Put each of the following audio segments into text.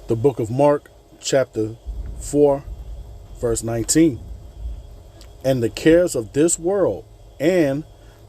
The book of Mark, chapter 4, verse 19. And the cares of this world, and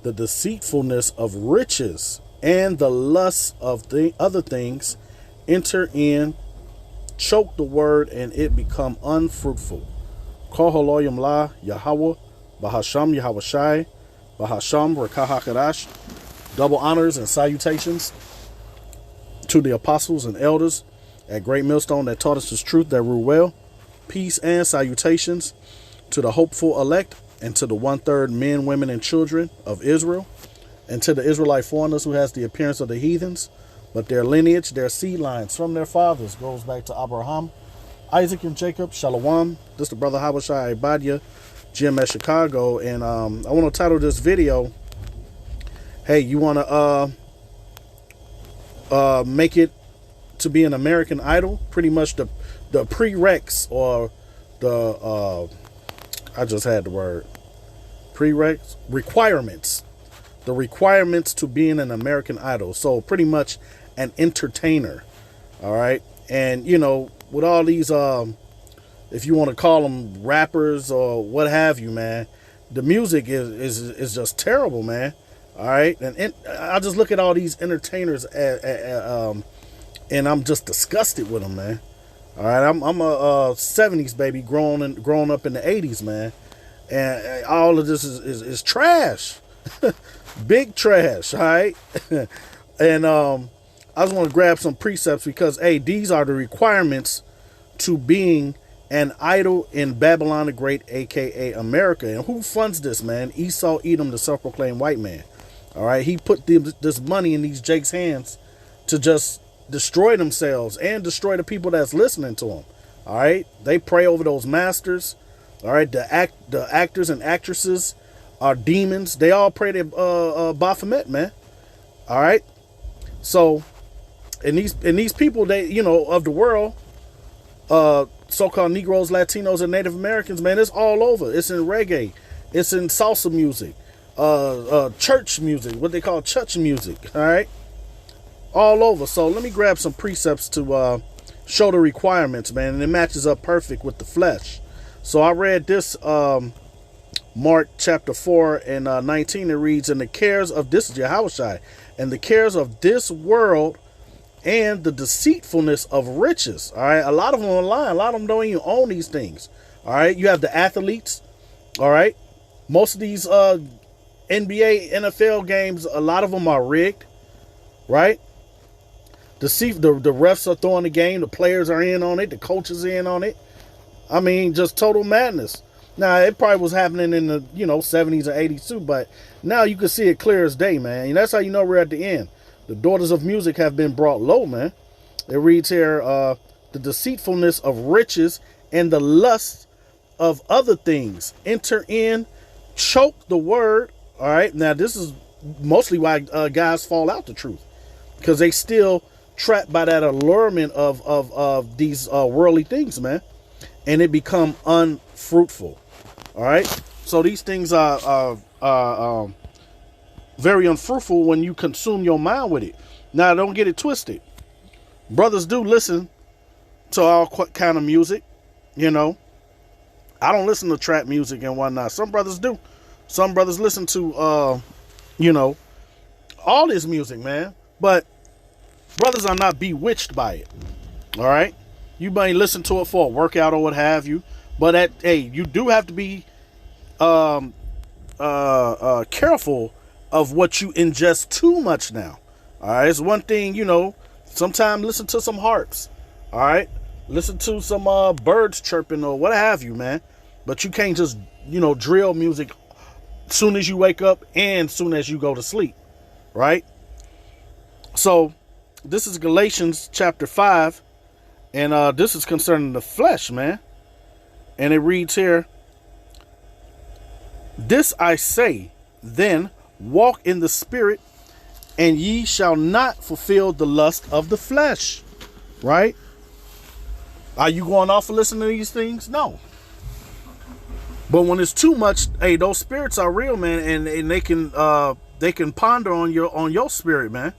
the deceitfulness of riches, and the lusts of the other things enter in, choke the word, and it become unfruitful. Koholoyam la Yahweh, Bahasham Yahweh Shai, Bahasham Rekahakadash. Double honors and salutations to the apostles and elders at Great Millstone that taught us this truth that rule well. Peace and salutations to the hopeful elect and to the 1/3 men, women, and children of Israel, and to the Israelite foreigners who has the appearance of the heathens, but their lineage, their seed lines from their fathers goes back to Abraham, Isaac, and Jacob. Shalom. This is the brother Habashai Ibadia, GMS Chicago, and I want to title this video, hey, you want to make it to be an American Idol? Pretty much the prereqs, or the I just had the word prereqs, requirements, the requirements to being an American Idol. So pretty much an entertainer. All right. And you know, with all these if you want to call them rappers or what have you, man, the music is just terrible, man. All right. And I just look at all these entertainers and I'm just disgusted with them, man. All right, I'm a 70s baby, grown up in the 80s, man, and all of this is trash, big trash. All right, and I just want to grab some precepts because, hey, these are the requirements to being an idol in Babylon the Great, aka America. And who funds this, man? Esau Edom, the self-proclaimed white man. All right, he put this money in these jakes' hands to just destroy themselves and destroy the people that's listening to them. All right, they pray over those masters. All right, the actors and actresses are demons. They all pray to Baphomet, man. All right, so and these people, they, you know, of the world, so-called Negroes, Latinos, and Native Americans, man, it's all over. It's in reggae, it's in salsa music, church music, what they call church music. All right, all over. So let me grab some precepts to show the requirements, man, and it matches up perfect with the flesh. So I read this Mark chapter 4 and 19. It reads, and the cares of this is Yahushai, and the cares of this world and the deceitfulness of riches. All right, a lot of them are lying. A lot of them don't even own these things. All right, you have the athletes. All right, most of these NBA, NFL games, a lot of them are rigged. Right. The refs are throwing the game. The players are in on it. The coaches are in on it. I mean, just total madness. Now, it probably was happening in the, 70s or 80s too, but now you can see it clear as day, man. And that's how you know we're at the end. The daughters of music have been brought low, man. It reads here, the deceitfulness of riches and the lust of other things enter in, choke the word. All right. Now, this is mostly why guys fall out the truth, because they still trapped by that allurement of these worldly things, man, and it become unfruitful. All right, so these things are very unfruitful when you consume your mind with it. Now, don't get it twisted. Brothers do listen to all kind of music. I don't listen to trap music and whatnot. Some brothers do. Some brothers listen to all this music, man, but brothers are not bewitched by it. All right, you may listen to it for a workout or what have you, but you do have to be careful of what you ingest too much now. All right, it's one thing, sometimes listen to some harps. All right, listen to some birds chirping or what have you, man, but you can't just drill music soon as you wake up and soon as you go to sleep. Right. So this is Galatians chapter 5, and this is concerning the flesh, man. And it reads here, this I say, then walk in the spirit, and ye shall not fulfill the lust of the flesh. Right? Are you going off of listening to these things? No. But when it's too much, hey, those spirits are real, man, and they can ponder on your spirit, man.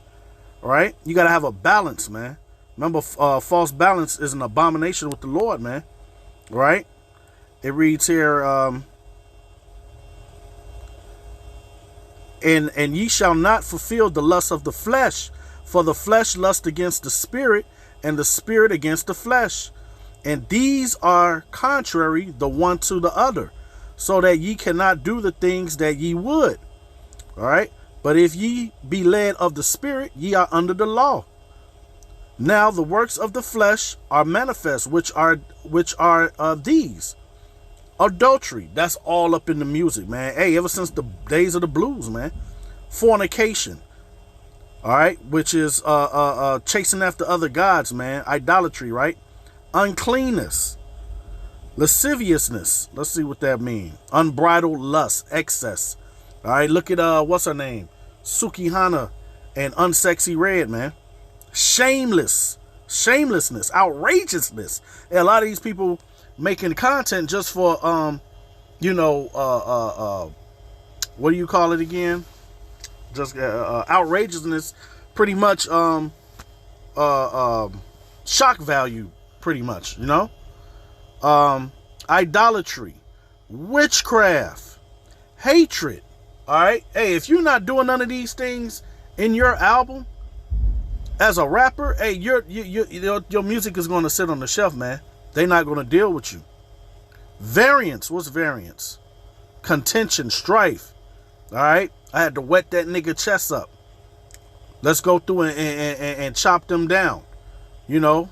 All right, you gotta have a balance, man. Remember, false balance is an abomination with the Lord, man. Right? It reads here, and ye shall not fulfill the lust of the flesh, for the flesh lust against the spirit, and the spirit against the flesh. And these are contrary the one to the other, so that ye cannot do the things that ye would. All right? But if ye be led of the spirit, ye are under the law. Now the works of the flesh are manifest, which are these: adultery. That's all up in the music, man. Hey, ever since the days of the blues, man. Fornication. All right, which is chasing after other gods, man. Idolatry, right? Uncleanness, lasciviousness. Let's see what that means. Unbridled lust, excess. All right, look at what's her name, Sukihana and Unsexy Red, man. Shamelessness, outrageousness. And a lot of these people making content just for what do you call it again? Just outrageousness, pretty much shock value, pretty much, idolatry, witchcraft, hatred. All right, hey, if you're not doing none of these things in your album as a rapper, hey, your music is going to sit on the shelf, man. They're not going to deal with you. Variance. What's variance? Contention, strife. All right, I had to wet that nigga chest up. Let's go through and chop them down. If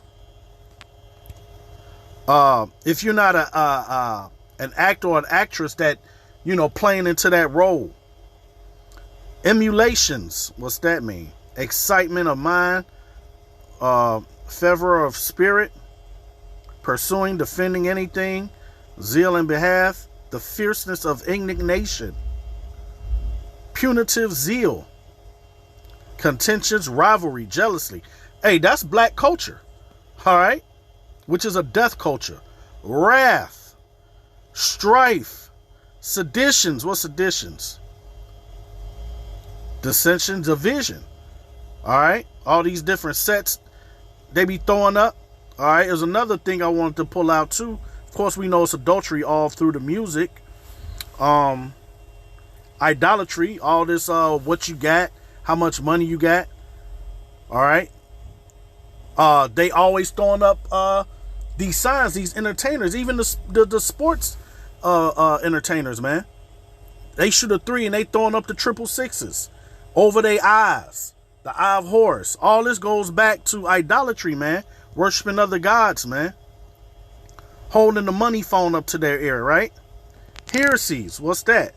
you're not an actor or an actress that playing into that role. Emulations. What's that mean? Excitement of mind, fervor of spirit, pursuing, defending anything, zeal in behalf, the fierceness of indignation, punitive zeal, contentions, rivalry, jealousy. Hey, that's black culture, all right? Which is a death culture. Wrath, strife, seditions. What's seditions? Dissension, division. All right, all these different sets they be throwing up. All right, there's another thing I wanted to pull out too. Of course, we know it's adultery all through the music. Idolatry, all this what you got, how much money you got. All right, they always throwing up these signs, these entertainers, even the sports entertainers, man. They shoot a three and they throwing up the 666 over their eyes. The eye of Horus. All this goes back to idolatry, man. Worshiping other gods, man. Holding the money phone up to their ear, right? Heresies. What's that?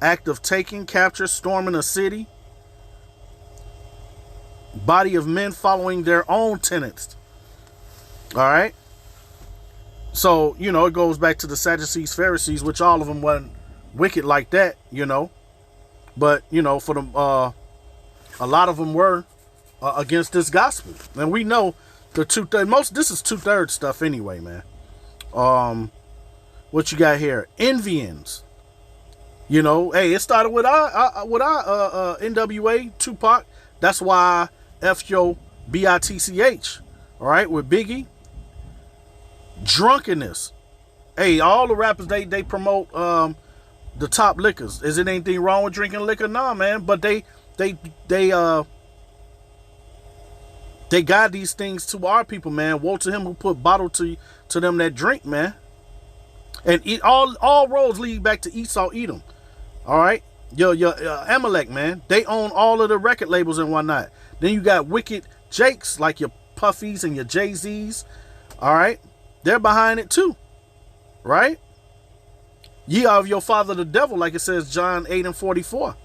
Act of taking, capture, storming a city. Body of men following their own tenets. All right? So, it goes back to the Sadducees, Pharisees, which all of them weren't wicked like that, But, for them... a lot of them were against this gospel. And we know the this is 2/3 stuff anyway, man. What you got here? Envyings. Hey, it started with our NWA, Tupac. That's why F.O. B.I.T.C.H. All right, with Biggie. Drunkenness. Hey, all the rappers, they promote the top liquors. Is it anything wrong with drinking liquor? Nah, man. But they guide these things to our people, man. Woe to him who put bottle to them that drink, man. And all roads lead back to Esau, Edom. All right, your Amalek, man. They own all of the record labels and whatnot. Then you got wicked Jakes like your Puffies and your Jay-Z's. All right, they're behind it too, right? Ye are of your father the devil, like it says John 8:44.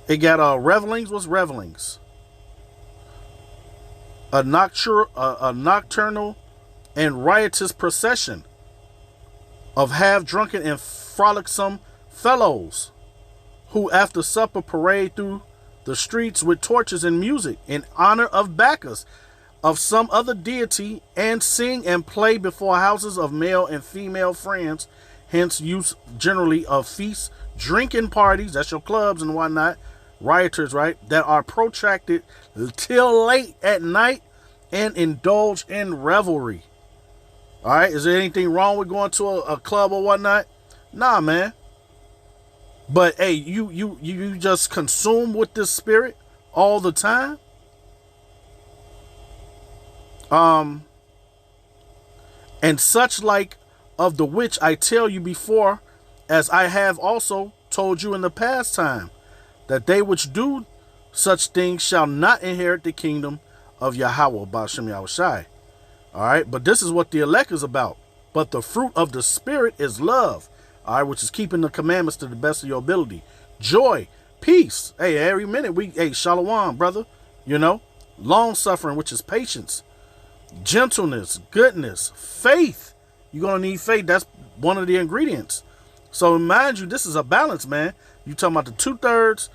It got revelings. What's revelings? A nocturnal and riotous procession of half-drunken and frolicsome fellows who after supper parade through the streets with torches and music in honor of Bacchus, of some other deity, and sing and play before houses of male and female friends, hence use generally of feasts, drinking parties, that's your clubs and whatnot, rioters, right, that are protracted till late at night and indulge in revelry. All right, is there anything wrong with going to a club or whatnot? Nah, man. But hey, you just consume with this spirit all the time. And such like of the which I tell you before, as I have also told you in the past time, that they which do such things shall not inherit the kingdom of Yahweh Ba'ashem Yahushai. All right, but this is what the elect is about. But the fruit of the Spirit is love, all right, which is keeping the commandments to the best of your ability. Joy, peace. Hey, every minute hey, shalom, brother. You know, long suffering, which is patience, gentleness, goodness, faith. You're gonna need faith. That's one of the ingredients. So mind you, this is a balance, man. You talking about the 2/3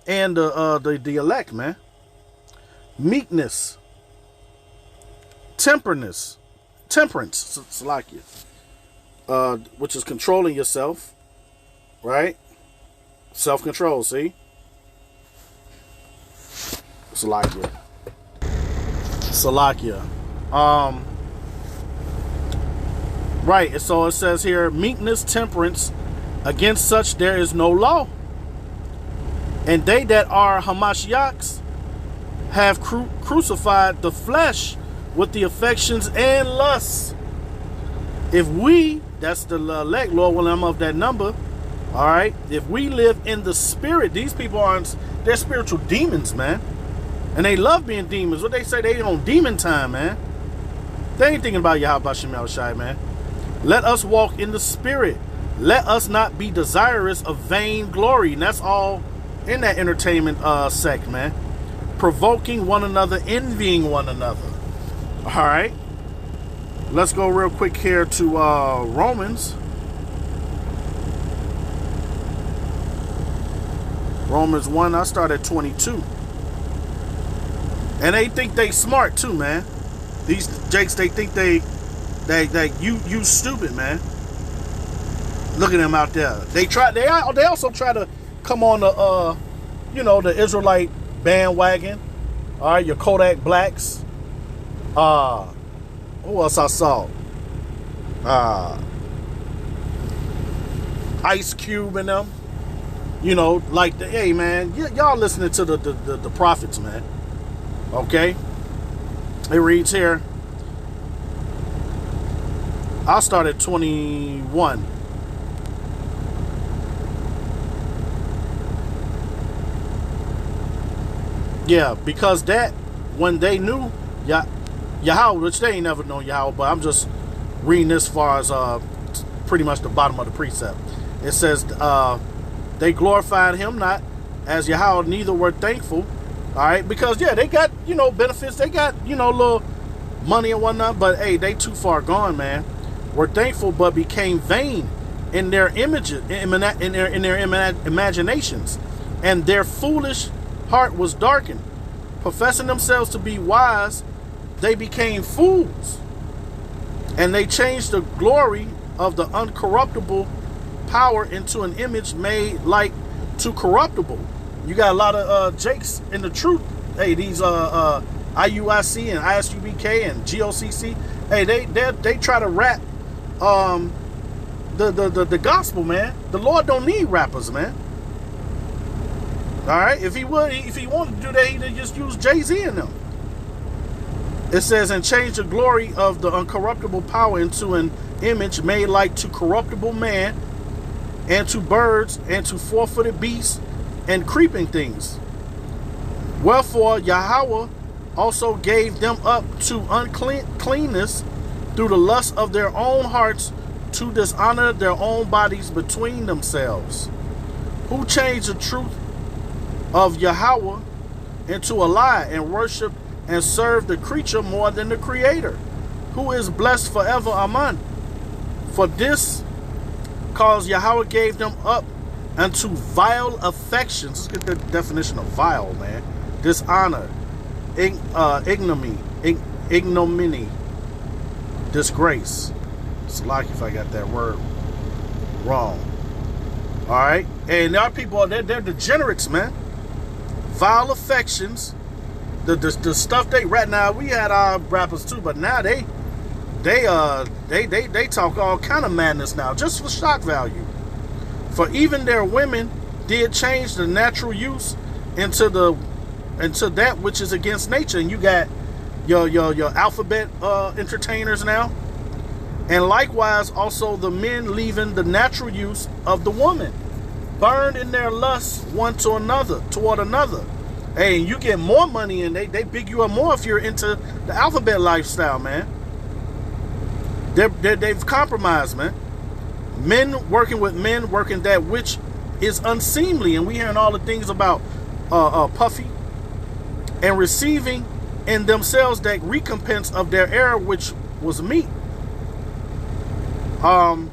and the elect, man. Meekness, temperance, Salakia, which is controlling yourself, right? Self-control, see? Salakia. Right, and so it says here, meekness, temperance, against such there is no law. And they that are Hamashiachs have crucified the flesh with the affections and lusts. If we, that's the elect, Lord, when I'm of that number, all right, if we live in the spirit, these people aren't, they're spiritual demons, man. And they love being demons. What they say, they on demon time, man. They ain't thinking about Yahweh Ba'ashem Yahushai, man. Let us walk in the spirit. Let us not be desirous of vain glory. And that's all in that entertainment sect, man. Provoking one another, envying one another. All right. Let's go real quick here to Romans. Romans 1, I start at 22. And they think they smart too, man. These jakes, they think they you stupid, man. Look at them out there. They also try to come on the the Israelite bandwagon. All right, your Kodak Blacks. Who else I saw? Ice Cube and them. You know, like hey man, y'all listening to the prophets, man. Okay? It reads here. I'll start at 21. Yeah, because that when they knew Yahweh, which they ain't never known Yahweh, but I'm just reading this far as pretty much the bottom of the precept. It says they glorified him not as Yahweh, neither were thankful. All right, because yeah, they got benefits, they got little money and whatnot, but hey, they too far gone, man. Were thankful, but became vain in their images, in their imaginations, and their foolish heart was darkened. Professing themselves to be wise, they became fools, and they changed the glory of the uncorruptible power into an image made like to corruptible. You got a lot of jakes in the truth. Hey, these IUIC and ISUBK and GOCC. Hey, they try to rap the gospel, man. The Lord don't need rappers, man. All right, if he wanted to do that, he'd just use Jay-Z in them. It says, and change the glory of the uncorruptible power into an image made like to corruptible man, and to birds, and to four-footed beasts, and creeping things. Wherefore Yahweh also gave them up to uncleanness through the lust of their own hearts, to dishonor their own bodies between themselves. Who changed the truth of Yahweh into a lie, and worship and serve the creature more than the Creator, who is blessed forever. Amen. For this cause Yahweh gave them up unto vile affections. Let's get the definition of vile, man. Dishonor, ignominy, disgrace. It's like if I got that word wrong. All right, and there are people, they're degenerates, man. vile affections, the stuff they rap. Now we had our rappers too, but now they talk all kind of madness now, just for shock value. For even their women did change the natural use into that which is against nature. And you got your alphabet entertainers now. And likewise also the men leaving the natural use of the woman, burned in their lust one to another, toward another. Hey, you get more money and they big you up more if you're into the alphabet lifestyle, man. They've compromised, man. Men working with men, working that which is unseemly. And we hearing all the things about Puffy, and receiving in themselves that recompense of their error, which was meat. And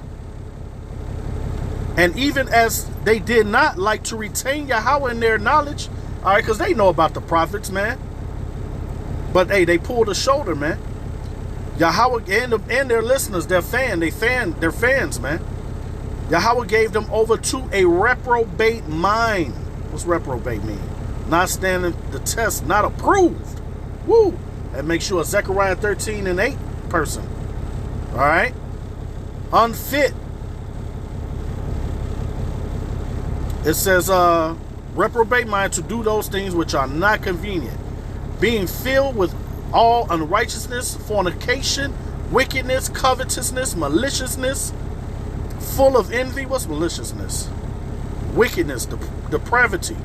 even as they did not like to retain Yahweh in their knowledge, all right, because they know about the prophets, man. But hey, they pulled a shoulder, man. Yahweh and their listeners, they're fans, man. Yahweh gave them over to a reprobate mind. What's reprobate mean? Not standing the test, not approved. Woo! That makes you a Zechariah 13:8 person. All right? Unfit. It says, reprobate mind to do those things which are not convenient, being filled with all unrighteousness, fornication, wickedness, covetousness, maliciousness, full of envy. What's maliciousness? Wickedness, depravity.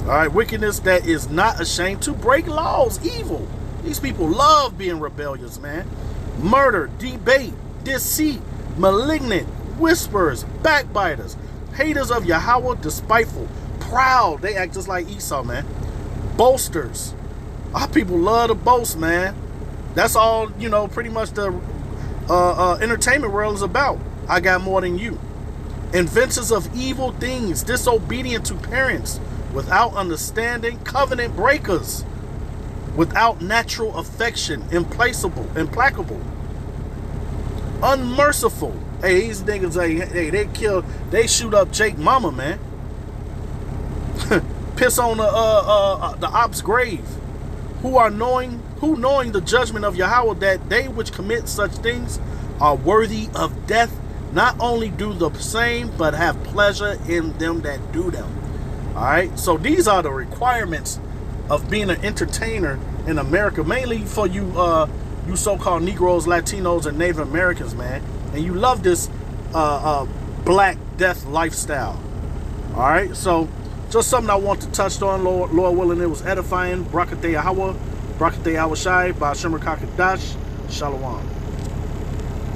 All right, wickedness that is not ashamed to break laws, evil. These people love being rebellious, man. Murder, debate, deceit, malignant, whisperers, backbiters, haters of Yahweh, despiteful, proud. They act just like Esau, man. Boasters. Our people love to boast, man. That's all, pretty much the entertainment world is about. I got more than you. Inventors of evil things, disobedient to parents, without understanding, covenant breakers, without natural affection, implacable, unmerciful. Hey, these niggas, they shoot up Jake Mama, man. Piss on the op's grave. Who knowing the judgment of Yahweh, that they which commit such things are worthy of death, not only do the same, but have pleasure in them that do them. All right, so these are the requirements of being an entertainer in America, mainly for you so-called Negroes, Latinos, and Native Americans, man. And you love this Black Death lifestyle. All right, so just something I want to touch on, Lord willing. It was edifying. Barakateh Yahweh, Barakateh Yahweh Shai, Ba'ashem Rakakadash, Shalom.